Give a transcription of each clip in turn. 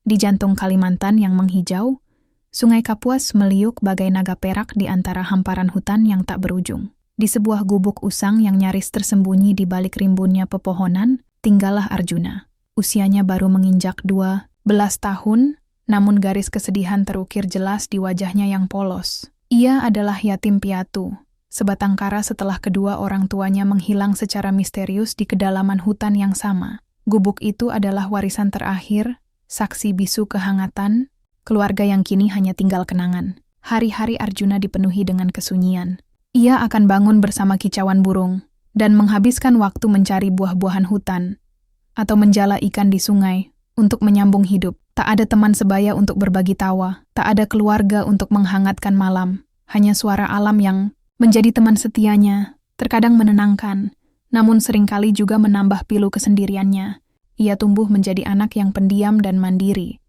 Di jantung Kalimantan yang menghijau, Sungai Kapuas meliuk bagai naga perak di antara hamparan hutan yang tak berujung. Di sebuah gubuk usang yang nyaris tersembunyi di balik rimbunnya pepohonan, tinggallah Arjuna. Usianya baru menginjak 12 tahun, namun garis kesedihan terukir jelas di wajahnya yang polos. Ia adalah yatim piatu, sebatang kara setelah kedua orang tuanya menghilang secara misterius di kedalaman hutan yang sama. Gubuk itu adalah warisan terakhir, saksi bisu kehangatan, keluarga yang kini hanya tinggal kenangan. Hari-hari Arjuna dipenuhi dengan kesunyian. Ia akan bangun bersama kicauan burung, dan menghabiskan waktu mencari buah-buahan hutan, atau menjala ikan di sungai, untuk menyambung hidup. Tak ada teman sebaya untuk berbagi tawa, tak ada keluarga untuk menghangatkan malam. Hanya suara alam yang menjadi teman setianya, terkadang menenangkan, namun seringkali juga menambah pilu kesendiriannya. Ia tumbuh menjadi anak yang pendiam dan mandiri,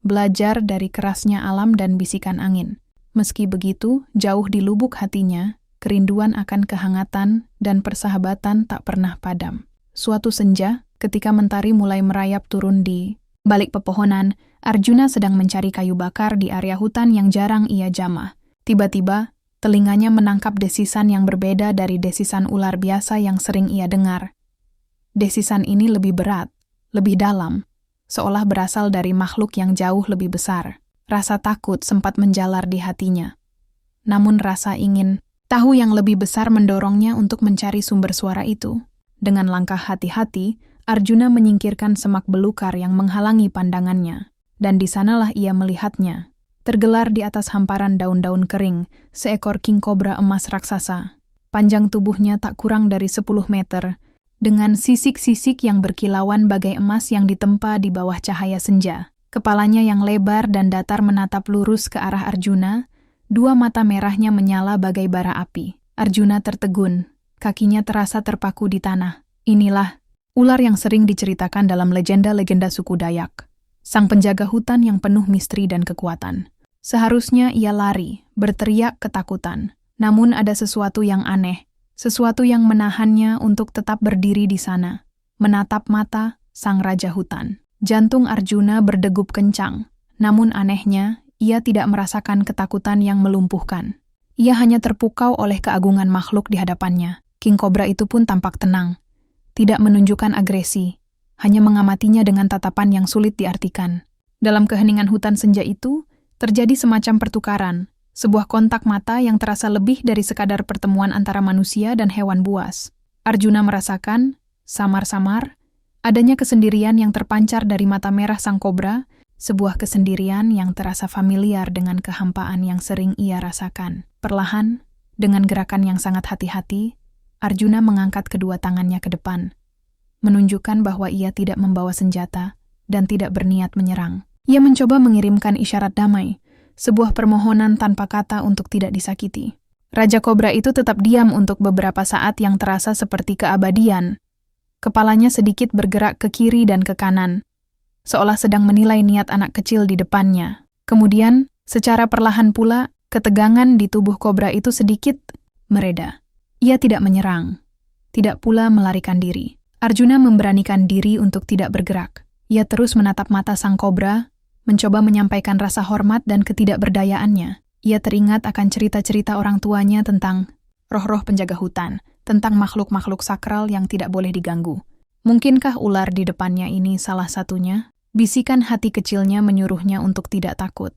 belajar dari kerasnya alam dan bisikan angin. Meski begitu, jauh di lubuk hatinya, kerinduan akan kehangatan dan persahabatan tak pernah padam. Suatu senja, ketika mentari mulai merayap turun di balik pepohonan, Arjuna sedang mencari kayu bakar di area hutan yang jarang ia jamah. Tiba-tiba, telinganya menangkap desisan yang berbeda dari desisan ular biasa yang sering ia dengar. Desisan ini lebih berat, lebih dalam, seolah berasal dari makhluk yang jauh lebih besar. Rasa takut sempat menjalar di hatinya. Namun rasa ingin tahu yang lebih besar mendorongnya untuk mencari sumber suara itu. Dengan langkah hati-hati, Arjuna menyingkirkan semak belukar yang menghalangi pandangannya. Dan di sanalah ia melihatnya. Tergelar di atas hamparan daun-daun kering, seekor king cobra emas raksasa. Panjang tubuhnya tak kurang dari 10 meter, dengan sisik-sisik yang berkilauan bagai emas yang ditempa di bawah cahaya senja. Kepalanya yang lebar dan datar menatap lurus ke arah Arjuna, dua mata merahnya menyala bagai bara api. Arjuna tertegun, kakinya terasa terpaku di tanah. Inilah ular yang sering diceritakan dalam legenda-legenda suku Dayak. Sang penjaga hutan yang penuh misteri dan kekuatan. Seharusnya ia lari, berteriak ketakutan. Namun ada sesuatu yang aneh. Sesuatu yang menahannya untuk tetap berdiri di sana, menatap mata sang raja hutan. Jantung Arjuna berdegup kencang, namun anehnya, ia tidak merasakan ketakutan yang melumpuhkan. Ia hanya terpukau oleh keagungan makhluk di hadapannya. King Cobra itu pun tampak tenang, tidak menunjukkan agresi, hanya mengamatinya dengan tatapan yang sulit diartikan. Dalam keheningan hutan senja itu, terjadi semacam pertukaran. Sebuah kontak mata yang terasa lebih dari sekadar pertemuan antara manusia dan hewan buas. Arjuna merasakan, samar-samar, adanya kesendirian yang terpancar dari mata merah sang kobra, sebuah kesendirian yang terasa familiar dengan kehampaan yang sering ia rasakan. Perlahan, dengan gerakan yang sangat hati-hati, Arjuna mengangkat kedua tangannya ke depan, menunjukkan bahwa ia tidak membawa senjata dan tidak berniat menyerang. Ia mencoba mengirimkan isyarat damai, sebuah permohonan tanpa kata untuk tidak disakiti. Raja Kobra itu tetap diam untuk beberapa saat yang terasa seperti keabadian. Kepalanya sedikit bergerak ke kiri dan ke kanan, seolah sedang menilai niat anak kecil di depannya. Kemudian, secara perlahan pula, ketegangan di tubuh kobra itu sedikit mereda. Ia tidak menyerang, tidak pula melarikan diri. Arjuna memberanikan diri untuk tidak bergerak. Ia terus menatap mata sang kobra, mencoba menyampaikan rasa hormat dan ketidakberdayaannya. Ia teringat akan cerita-cerita orang tuanya tentang roh-roh penjaga hutan, tentang makhluk-makhluk sakral yang tidak boleh diganggu. Mungkinkah ular di depannya ini salah satunya? Bisikan hati kecilnya menyuruhnya untuk tidak takut,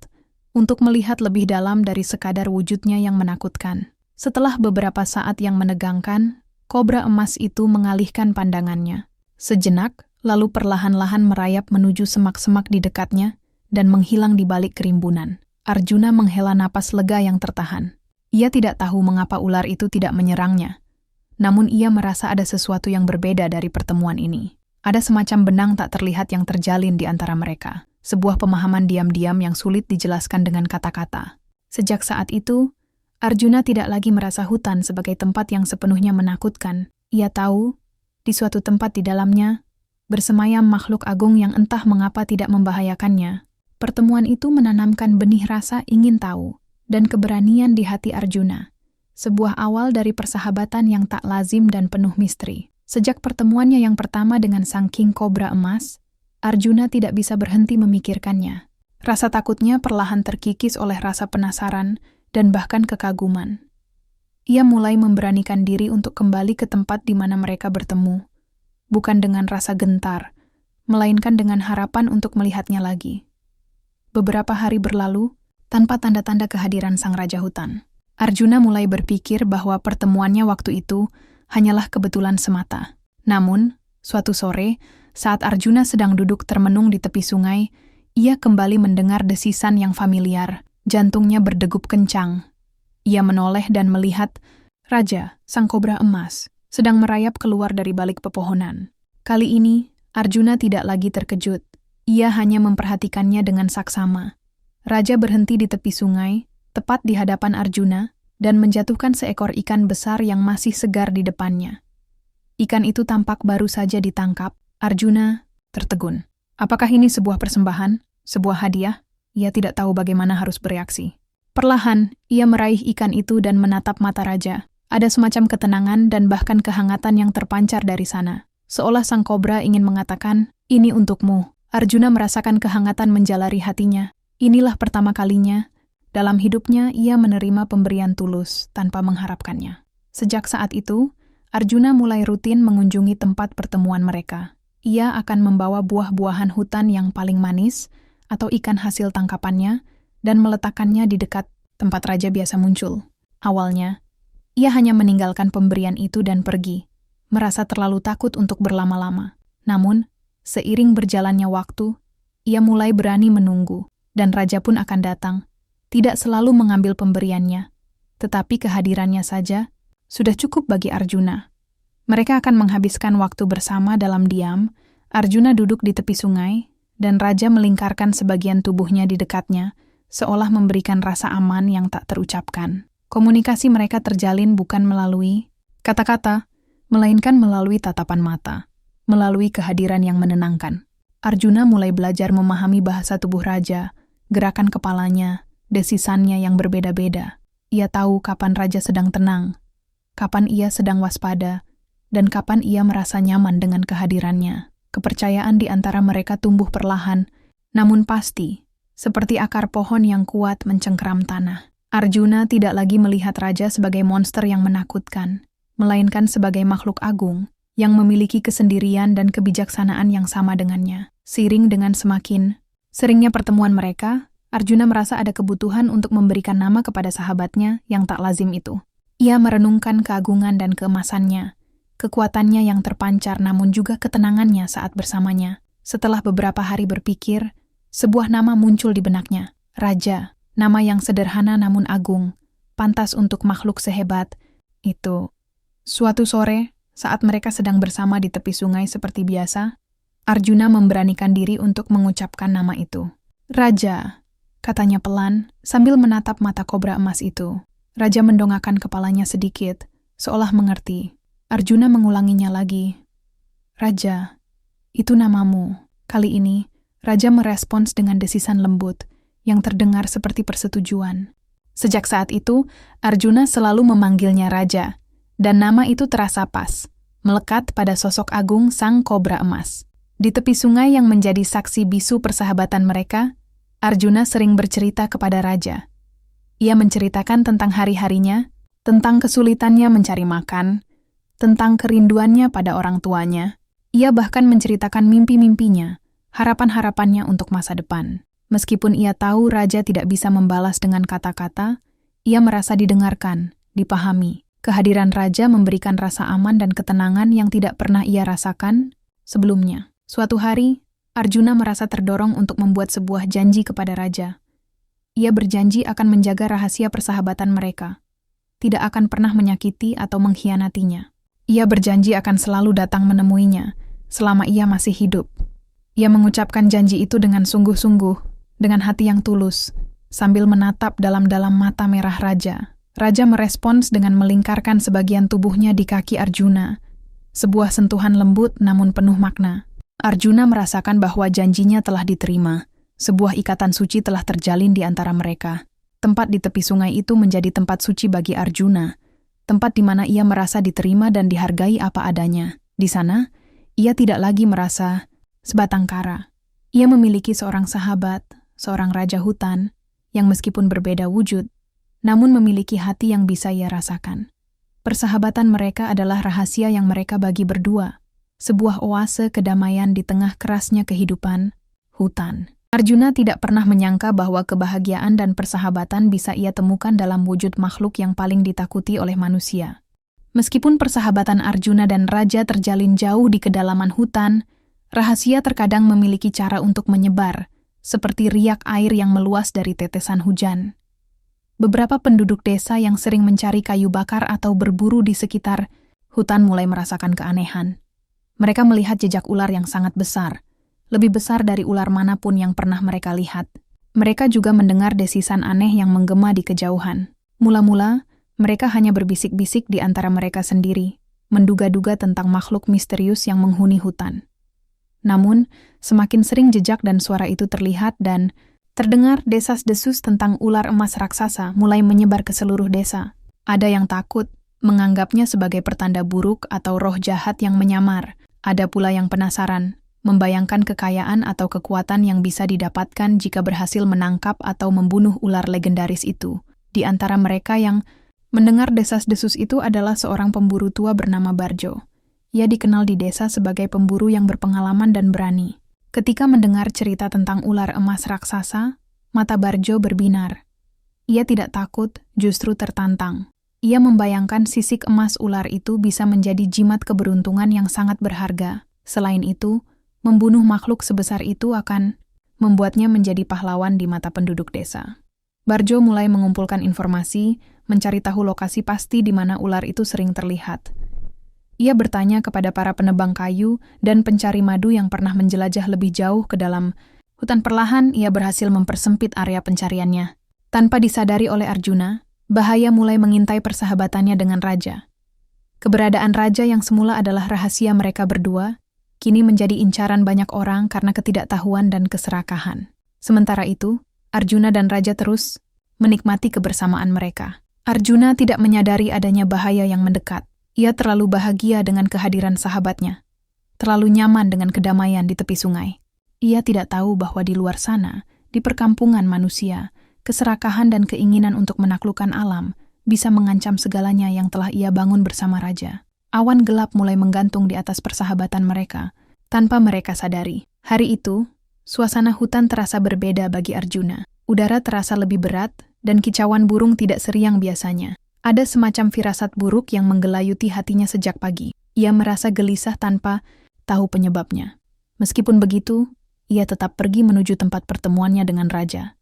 untuk melihat lebih dalam dari sekadar wujudnya yang menakutkan. Setelah beberapa saat yang menegangkan, kobra emas itu mengalihkan pandangannya. Sejenak, lalu perlahan-lahan merayap menuju semak-semak di dekatnya, dan menghilang di balik kerimbunan. Arjuna menghela napas lega yang tertahan. Ia tidak tahu mengapa ular itu tidak menyerangnya. Namun ia merasa ada sesuatu yang berbeda dari pertemuan ini. Ada semacam benang tak terlihat yang terjalin di antara mereka. Sebuah pemahaman diam-diam yang sulit dijelaskan dengan kata-kata. Sejak saat itu, Arjuna tidak lagi merasa hutan sebagai tempat yang sepenuhnya menakutkan. Ia tahu, di suatu tempat di dalamnya, bersemayam makhluk agung yang entah mengapa tidak membahayakannya. Pertemuan itu menanamkan benih rasa ingin tahu dan keberanian di hati Arjuna. Sebuah awal dari persahabatan yang tak lazim dan penuh misteri. Sejak pertemuannya yang pertama dengan sang King Cobra emas, Arjuna tidak bisa berhenti memikirkannya. Rasa takutnya perlahan terkikis oleh rasa penasaran dan bahkan kekaguman. Ia mulai memberanikan diri untuk kembali ke tempat di mana mereka bertemu, bukan dengan rasa gentar, melainkan dengan harapan untuk melihatnya lagi. Beberapa hari berlalu, tanpa tanda-tanda kehadiran sang raja hutan. Arjuna mulai berpikir bahwa pertemuannya waktu itu hanyalah kebetulan semata. Namun, suatu sore, saat Arjuna sedang duduk termenung di tepi sungai, ia kembali mendengar desisan yang familiar. Jantungnya berdegup kencang. Ia menoleh dan melihat Raja, sang kobra emas, sedang merayap keluar dari balik pepohonan. Kali ini, Arjuna tidak lagi terkejut. Ia hanya memperhatikannya dengan saksama. Raja berhenti di tepi sungai, tepat di hadapan Arjuna, dan menjatuhkan seekor ikan besar yang masih segar di depannya. Ikan itu tampak baru saja ditangkap. Arjuna tertegun. Apakah ini sebuah persembahan? Sebuah hadiah? Ia tidak tahu bagaimana harus bereaksi. Perlahan, ia meraih ikan itu dan menatap mata raja. Ada semacam ketenangan dan bahkan kehangatan yang terpancar dari sana. Seolah sang kobra ingin mengatakan, "Ini untukmu." Arjuna merasakan kehangatan menjalari hatinya. Inilah pertama kalinya dalam hidupnya ia menerima pemberian tulus tanpa mengharapkannya. Sejak saat itu, Arjuna mulai rutin mengunjungi tempat pertemuan mereka. Ia akan membawa buah-buahan hutan yang paling manis atau ikan hasil tangkapannya dan meletakkannya di dekat tempat raja biasa muncul. Awalnya, ia hanya meninggalkan pemberian itu dan pergi, merasa terlalu takut untuk berlama-lama. Namun, seiring berjalannya waktu, ia mulai berani menunggu, dan raja pun akan datang. Tidak selalu mengambil pemberiannya, tetapi kehadirannya saja sudah cukup bagi Arjuna. Mereka akan menghabiskan waktu bersama dalam diam. Arjuna duduk di tepi sungai, dan raja melingkarkan sebagian tubuhnya di dekatnya, seolah memberikan rasa aman yang tak terucapkan. Komunikasi mereka terjalin bukan melalui kata-kata, melainkan melalui tatapan mata, melalui kehadiran yang menenangkan. Arjuna mulai belajar memahami bahasa tubuh raja, gerakan kepalanya, desisannya yang berbeda-beda. Ia tahu kapan raja sedang tenang, kapan ia sedang waspada, dan kapan ia merasa nyaman dengan kehadirannya. Kepercayaan di antara mereka tumbuh perlahan, namun pasti, seperti akar pohon yang kuat mencengkeram tanah. Arjuna tidak lagi melihat raja sebagai monster yang menakutkan, melainkan sebagai makhluk agung yang memiliki kesendirian dan kebijaksanaan yang sama dengannya. Seiring dengan semakin seringnya pertemuan mereka, Arjuna merasa ada kebutuhan untuk memberikan nama kepada sahabatnya yang tak lazim itu. Ia merenungkan keagungan dan keemasannya, kekuatannya yang terpancar namun juga ketenangannya saat bersamanya. Setelah beberapa hari berpikir, sebuah nama muncul di benaknya. Raja, nama yang sederhana namun agung, pantas untuk makhluk sehebat itu. Suatu sore, saat mereka sedang bersama di tepi sungai seperti biasa, Arjuna memberanikan diri untuk mengucapkan nama itu. Raja, katanya pelan sambil menatap mata kobra emas itu. Raja mendongakkan kepalanya sedikit, seolah mengerti. Arjuna mengulanginya lagi. Raja, itu namamu. Kali ini, Raja merespons dengan desisan lembut, yang terdengar seperti persetujuan. Sejak saat itu, Arjuna selalu memanggilnya Raja, dan nama itu terasa pas, melekat pada sosok agung sang kobra emas. Di tepi sungai yang menjadi saksi bisu persahabatan mereka, Arjuna sering bercerita kepada Raja. Ia menceritakan tentang hari-harinya, tentang kesulitannya mencari makan, tentang kerinduannya pada orang tuanya. Ia bahkan menceritakan mimpi-mimpinya, harapan-harapannya untuk masa depan. Meskipun ia tahu Raja tidak bisa membalas dengan kata-kata, ia merasa didengarkan, dipahami. Kehadiran Raja memberikan rasa aman dan ketenangan yang tidak pernah ia rasakan sebelumnya. Suatu hari, Arjuna merasa terdorong untuk membuat sebuah janji kepada Raja. Ia berjanji akan menjaga rahasia persahabatan mereka, tidak akan pernah menyakiti atau mengkhianatinya. Ia berjanji akan selalu datang menemuinya selama ia masih hidup. Ia mengucapkan janji itu dengan sungguh-sungguh, dengan hati yang tulus, sambil menatap dalam-dalam mata merah Raja. Raja merespons dengan melingkarkan sebagian tubuhnya di kaki Arjuna. Sebuah sentuhan lembut namun penuh makna. Arjuna merasakan bahwa janjinya telah diterima. Sebuah ikatan suci telah terjalin di antara mereka. Tempat di tepi sungai itu menjadi tempat suci bagi Arjuna. Tempat di mana ia merasa diterima dan dihargai apa adanya. Di sana, ia tidak lagi merasa sebatang kara. Ia memiliki seorang sahabat, seorang raja hutan, yang meskipun berbeda wujud, namun memiliki hati yang bisa ia rasakan. Persahabatan mereka adalah rahasia yang mereka bagi berdua, sebuah oase kedamaian di tengah kerasnya kehidupan hutan. Arjuna tidak pernah menyangka bahwa kebahagiaan dan persahabatan bisa ia temukan dalam wujud makhluk yang paling ditakuti oleh manusia. Meskipun persahabatan Arjuna dan Raja terjalin jauh di kedalaman hutan, rahasia terkadang memiliki cara untuk menyebar, seperti riak air yang meluas dari tetesan hujan. Beberapa penduduk desa yang sering mencari kayu bakar atau berburu di sekitar hutan mulai merasakan keanehan. Mereka melihat jejak ular yang sangat besar, lebih besar dari ular manapun yang pernah mereka lihat. Mereka juga mendengar desisan aneh yang menggema di kejauhan. Mula-mula, mereka hanya berbisik-bisik di antara mereka sendiri, menduga-duga tentang makhluk misterius yang menghuni hutan. Namun, semakin sering jejak dan suara itu terlihat dan terdengar, desas-desus tentang ular emas raksasa mulai menyebar ke seluruh desa. Ada yang takut, menganggapnya sebagai pertanda buruk atau roh jahat yang menyamar. Ada pula yang penasaran, membayangkan kekayaan atau kekuatan yang bisa didapatkan jika berhasil menangkap atau membunuh ular legendaris itu. Di antara mereka yang mendengar desas-desus itu adalah seorang pemburu tua bernama Barjo. Ia dikenal di desa sebagai pemburu yang berpengalaman dan berani. Ketika mendengar cerita tentang ular emas raksasa, mata Barjo berbinar. Ia tidak takut, justru tertantang. Ia membayangkan sisik emas ular itu bisa menjadi jimat keberuntungan yang sangat berharga. Selain itu, membunuh makhluk sebesar itu akan membuatnya menjadi pahlawan di mata penduduk desa. Barjo mulai mengumpulkan informasi, mencari tahu lokasi pasti di mana ular itu sering terlihat. Ia bertanya kepada para penebang kayu dan pencari madu yang pernah menjelajah lebih jauh ke dalam hutan. Perlahan ia berhasil mempersempit area pencariannya. Tanpa disadari oleh Arjuna, bahaya mulai mengintai persahabatannya dengan Raja. Keberadaan Raja yang semula adalah rahasia mereka berdua, kini menjadi incaran banyak orang karena ketidaktahuan dan keserakahan. Sementara itu, Arjuna dan Raja terus menikmati kebersamaan mereka. Arjuna tidak menyadari adanya bahaya yang mendekat. Ia terlalu bahagia dengan kehadiran sahabatnya, terlalu nyaman dengan kedamaian di tepi sungai. Ia tidak tahu bahwa di luar sana, di perkampungan manusia, keserakahan dan keinginan untuk menaklukkan alam bisa mengancam segalanya yang telah ia bangun bersama Raja. Awan gelap mulai menggantung di atas persahabatan mereka, tanpa mereka sadari. Hari itu, suasana hutan terasa berbeda bagi Arjuna. Udara terasa lebih berat, dan kicauan burung tidak seriang biasanya. Ada semacam firasat buruk yang menggelayuti hatinya sejak pagi. Ia merasa gelisah tanpa tahu penyebabnya. Meskipun begitu, ia tetap pergi menuju tempat pertemuannya dengan Raja,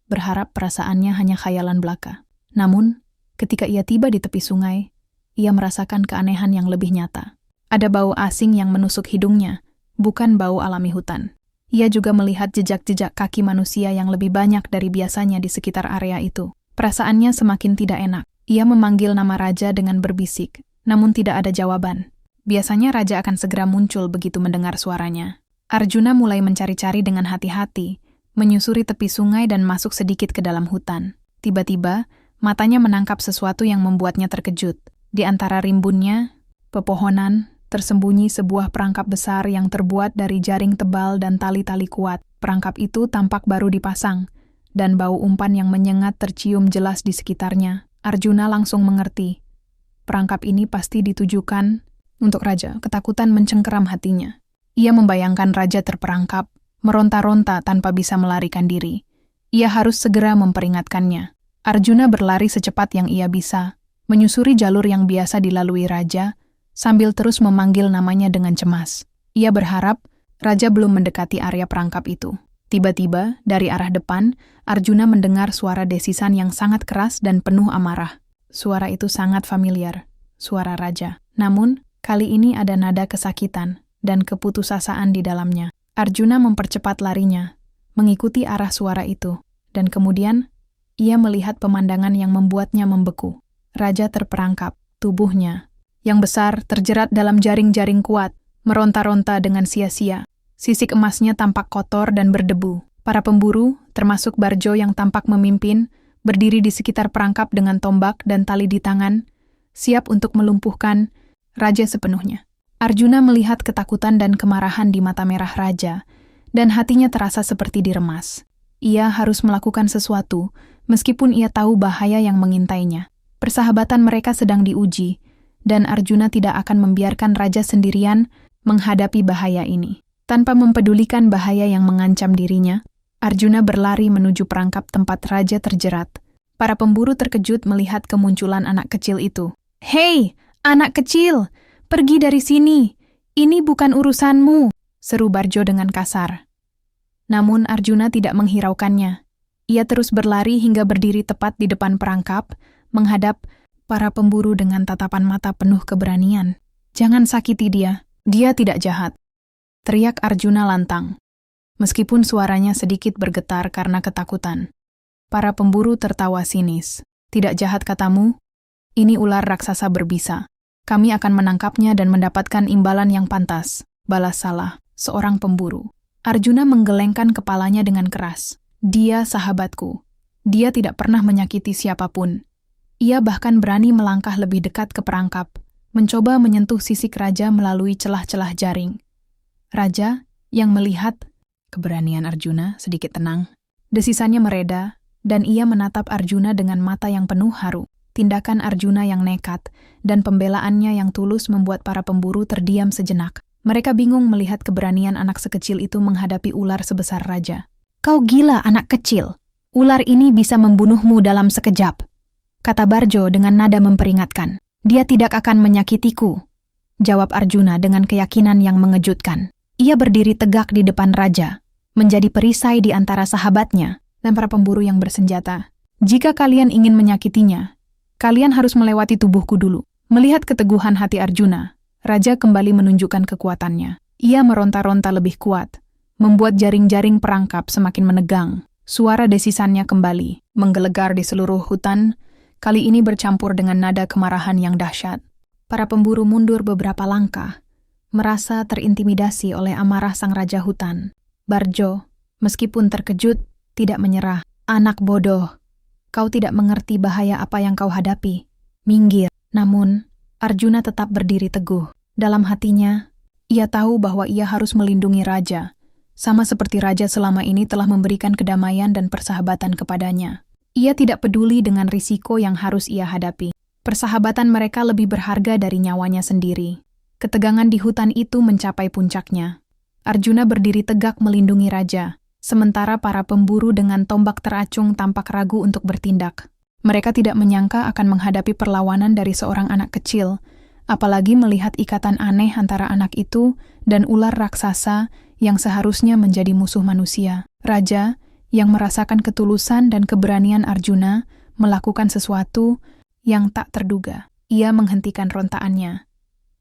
berharap perasaannya hanya khayalan belaka. Namun, ketika ia tiba di tepi sungai, ia merasakan keanehan yang lebih nyata. Ada bau asing yang menusuk hidungnya, bukan bau alami hutan. Ia juga melihat jejak-jejak kaki manusia yang lebih banyak dari biasanya di sekitar area itu. Perasaannya semakin tidak enak. Ia memanggil nama Raja dengan berbisik, namun tidak ada jawaban. Biasanya Raja akan segera muncul begitu mendengar suaranya. Arjuna mulai mencari-cari dengan hati-hati, menyusuri tepi sungai dan masuk sedikit ke dalam hutan. Tiba-tiba, matanya menangkap sesuatu yang membuatnya terkejut. Di antara rimbunnya, pepohonan, tersembunyi sebuah perangkap besar yang terbuat dari jaring tebal dan tali-tali kuat. Perangkap itu tampak baru dipasang, dan bau umpan yang menyengat tercium jelas di sekitarnya. Arjuna langsung mengerti. Perangkap ini pasti ditujukan untuk Raja. Ketakutan mencengkeram hatinya. Ia membayangkan Raja terperangkap, meronta-ronta tanpa bisa melarikan diri. Ia harus segera memperingatkannya. Arjuna berlari secepat yang ia bisa, menyusuri jalur yang biasa dilalui Raja, sambil terus memanggil namanya dengan cemas. Ia berharap Raja belum mendekati area perangkap itu. Tiba-tiba, dari arah depan, Arjuna mendengar suara desisan yang sangat keras dan penuh amarah. Suara itu sangat familiar, suara Raja. Namun, kali ini ada nada kesakitan dan keputusasaan di dalamnya. Arjuna mempercepat larinya, mengikuti arah suara itu, dan kemudian ia melihat pemandangan yang membuatnya membeku. Raja terperangkap, tubuhnya yang besar terjerat dalam jaring-jaring kuat, meronta-ronta dengan sia-sia. Sisik emasnya tampak kotor dan berdebu. Para pemburu, termasuk Barjo yang tampak memimpin, berdiri di sekitar perangkap dengan tombak dan tali di tangan, siap untuk melumpuhkan Raja sepenuhnya. Arjuna melihat ketakutan dan kemarahan di mata merah Raja, dan hatinya terasa seperti diremas. Ia harus melakukan sesuatu, meskipun ia tahu bahaya yang mengintainya. Persahabatan mereka sedang diuji, dan Arjuna tidak akan membiarkan raja sendirian menghadapi bahaya ini. Tanpa mempedulikan bahaya yang mengancam dirinya, Arjuna berlari menuju perangkap tempat raja terjerat. Para pemburu terkejut melihat kemunculan anak kecil itu. "Hei, anak kecil! Pergi dari sini! Ini bukan urusanmu!" seru Barjo dengan kasar. Namun Arjuna tidak menghiraukannya. Ia terus berlari hingga berdiri tepat di depan perangkap, menghadap para pemburu dengan tatapan mata penuh keberanian. "Jangan sakiti dia, dia tidak jahat," teriak Arjuna lantang. Meskipun suaranya sedikit bergetar karena ketakutan. Para pemburu tertawa sinis. "Tidak jahat katamu? Ini ular raksasa berbisa. Kami akan menangkapnya dan mendapatkan imbalan yang pantas," balas salah seorang pemburu. Arjuna menggelengkan kepalanya dengan keras. "Dia sahabatku. Dia tidak pernah menyakiti siapapun." Ia bahkan berani melangkah lebih dekat ke perangkap, mencoba menyentuh sisik raja melalui celah-celah jaring. Raja, yang melihat keberanian Arjuna, sedikit tenang. Desisannya mereda, dan ia menatap Arjuna dengan mata yang penuh haru. Tindakan Arjuna yang nekat dan pembelaannya yang tulus membuat para pemburu terdiam sejenak. Mereka bingung melihat keberanian anak sekecil itu menghadapi ular sebesar raja. "Kau gila, anak kecil. Ular ini bisa membunuhmu dalam sekejap," kata Barjo dengan nada memperingatkan. "Dia tidak akan menyakitiku," jawab Arjuna dengan keyakinan yang mengejutkan. Ia berdiri tegak di depan raja, menjadi perisai di antara sahabatnya dan para pemburu yang bersenjata. "Jika kalian ingin menyakitinya, kalian harus melewati tubuhku dulu." Melihat keteguhan hati Arjuna, raja kembali menunjukkan kekuatannya. Ia meronta-ronta lebih kuat, membuat jaring-jaring perangkap semakin menegang. Suara desisannya kembali, menggelegar di seluruh hutan, kali ini bercampur dengan nada kemarahan yang dahsyat. Para pemburu mundur beberapa langkah, merasa terintimidasi oleh amarah sang raja hutan. Barjo, meskipun terkejut, tidak menyerah. "Anak bodoh, kau tidak mengerti bahaya apa yang kau hadapi. Minggir." Namun, Arjuna tetap berdiri teguh. Dalam hatinya, ia tahu bahwa ia harus melindungi raja, sama seperti raja selama ini telah memberikan kedamaian dan persahabatan kepadanya. Ia tidak peduli dengan risiko yang harus ia hadapi. Persahabatan mereka lebih berharga dari nyawanya sendiri. Ketegangan di hutan itu mencapai puncaknya. Arjuna berdiri tegak melindungi raja, sementara para pemburu dengan tombak teracung tampak ragu untuk bertindak. Mereka tidak menyangka akan menghadapi perlawanan dari seorang anak kecil, apalagi melihat ikatan aneh antara anak itu dan ular raksasa yang seharusnya menjadi musuh manusia. Raja, yang merasakan ketulusan dan keberanian Arjuna, melakukan sesuatu yang tak terduga. Ia menghentikan rontaannya.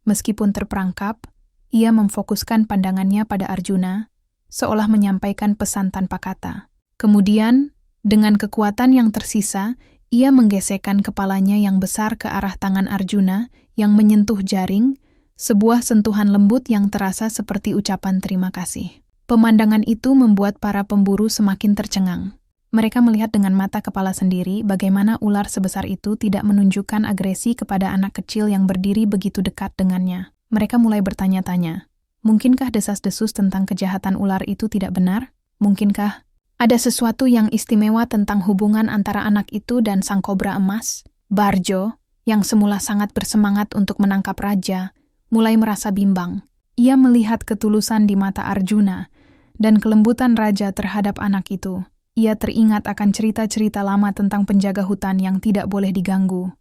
Meskipun terperangkap, ia memfokuskan pandangannya pada Arjuna, seolah menyampaikan pesan tanpa kata. Kemudian, dengan kekuatan yang tersisa, ia menggesekkan kepalanya yang besar ke arah tangan Arjuna yang menyentuh jaring, sebuah sentuhan lembut yang terasa seperti ucapan terima kasih. Pemandangan itu membuat para pemburu semakin tercengang. Mereka melihat dengan mata kepala sendiri bagaimana ular sebesar itu tidak menunjukkan agresi kepada anak kecil yang berdiri begitu dekat dengannya. Mereka mulai bertanya-tanya, mungkinkah desas-desus tentang kejahatan ular itu tidak benar? Mungkinkah ada sesuatu yang istimewa tentang hubungan antara anak itu dan sang kobra emas? Barjo, yang semula sangat bersemangat untuk menangkap raja, mulai merasa bimbang. Ia melihat ketulusan di mata Arjuna dan kelembutan raja terhadap anak itu. Ia teringat akan cerita-cerita lama tentang penjaga hutan yang tidak boleh diganggu.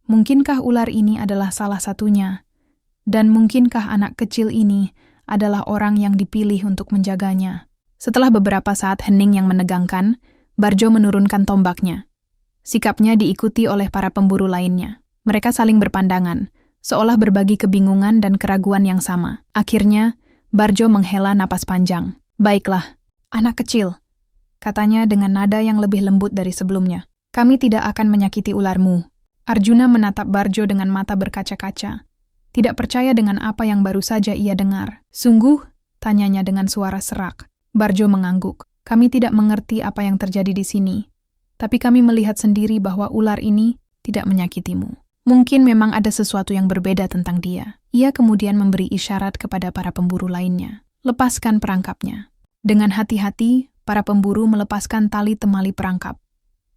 Mungkinkah ular ini adalah salah satunya? Dan mungkinkah anak kecil ini adalah orang yang dipilih untuk menjaganya? Setelah beberapa saat hening yang menegangkan, Barjo menurunkan tombaknya. Sikapnya diikuti oleh para pemburu lainnya. Mereka saling berpandangan, seolah berbagi kebingungan dan keraguan yang sama. Akhirnya, Barjo menghela napas panjang. "Baiklah, anak kecil," katanya dengan nada yang lebih lembut dari sebelumnya. "Kami tidak akan menyakiti ularmu." Arjuna menatap Barjo dengan mata berkaca-kaca, tidak percaya dengan apa yang baru saja ia dengar. "Sungguh?" tanyanya dengan suara serak. Barjo mengangguk. "Kami tidak mengerti apa yang terjadi di sini, tapi kami melihat sendiri bahwa ular ini tidak menyakitimu. Mungkin memang ada sesuatu yang berbeda tentang dia." Ia kemudian memberi isyarat kepada para pemburu lainnya. "Lepaskan perangkapnya." Dengan hati-hati, para pemburu melepaskan tali temali perangkap.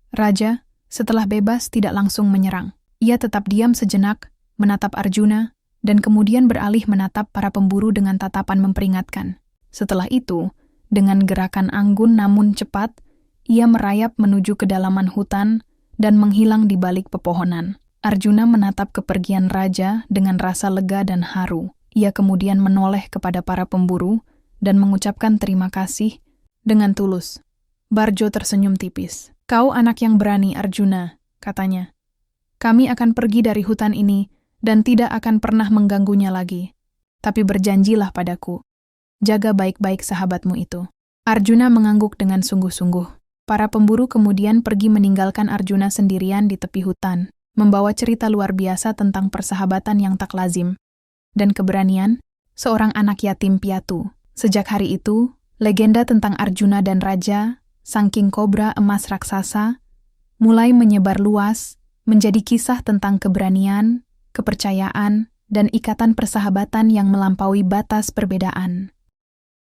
Raja, setelah bebas, tidak langsung menyerang. Ia tetap diam sejenak, menatap Arjuna, dan kemudian beralih menatap para pemburu dengan tatapan memperingatkan. Setelah itu, dengan gerakan anggun namun cepat, ia merayap menuju kedalaman hutan dan menghilang di balik pepohonan. Arjuna menatap kepergian raja dengan rasa lega dan haru. Ia kemudian menoleh kepada para pemburu dan mengucapkan terima kasih dengan tulus. Barjo tersenyum tipis. "Kau anak yang berani, Arjuna," katanya. "Kami akan pergi dari hutan ini dan tidak akan pernah mengganggunya lagi. Tapi berjanjilah padaku, jaga baik-baik sahabatmu itu." Arjuna mengangguk dengan sungguh-sungguh. Para pemburu kemudian pergi meninggalkan Arjuna sendirian di tepi hutan, membawa cerita luar biasa tentang persahabatan yang tak lazim dan keberanian seorang anak yatim piatu. Sejak hari itu, legenda tentang Arjuna dan Raja, sang king kobra emas raksasa, mulai menyebar luas menjadi kisah tentang keberanian, kepercayaan, dan ikatan persahabatan yang melampaui batas perbedaan.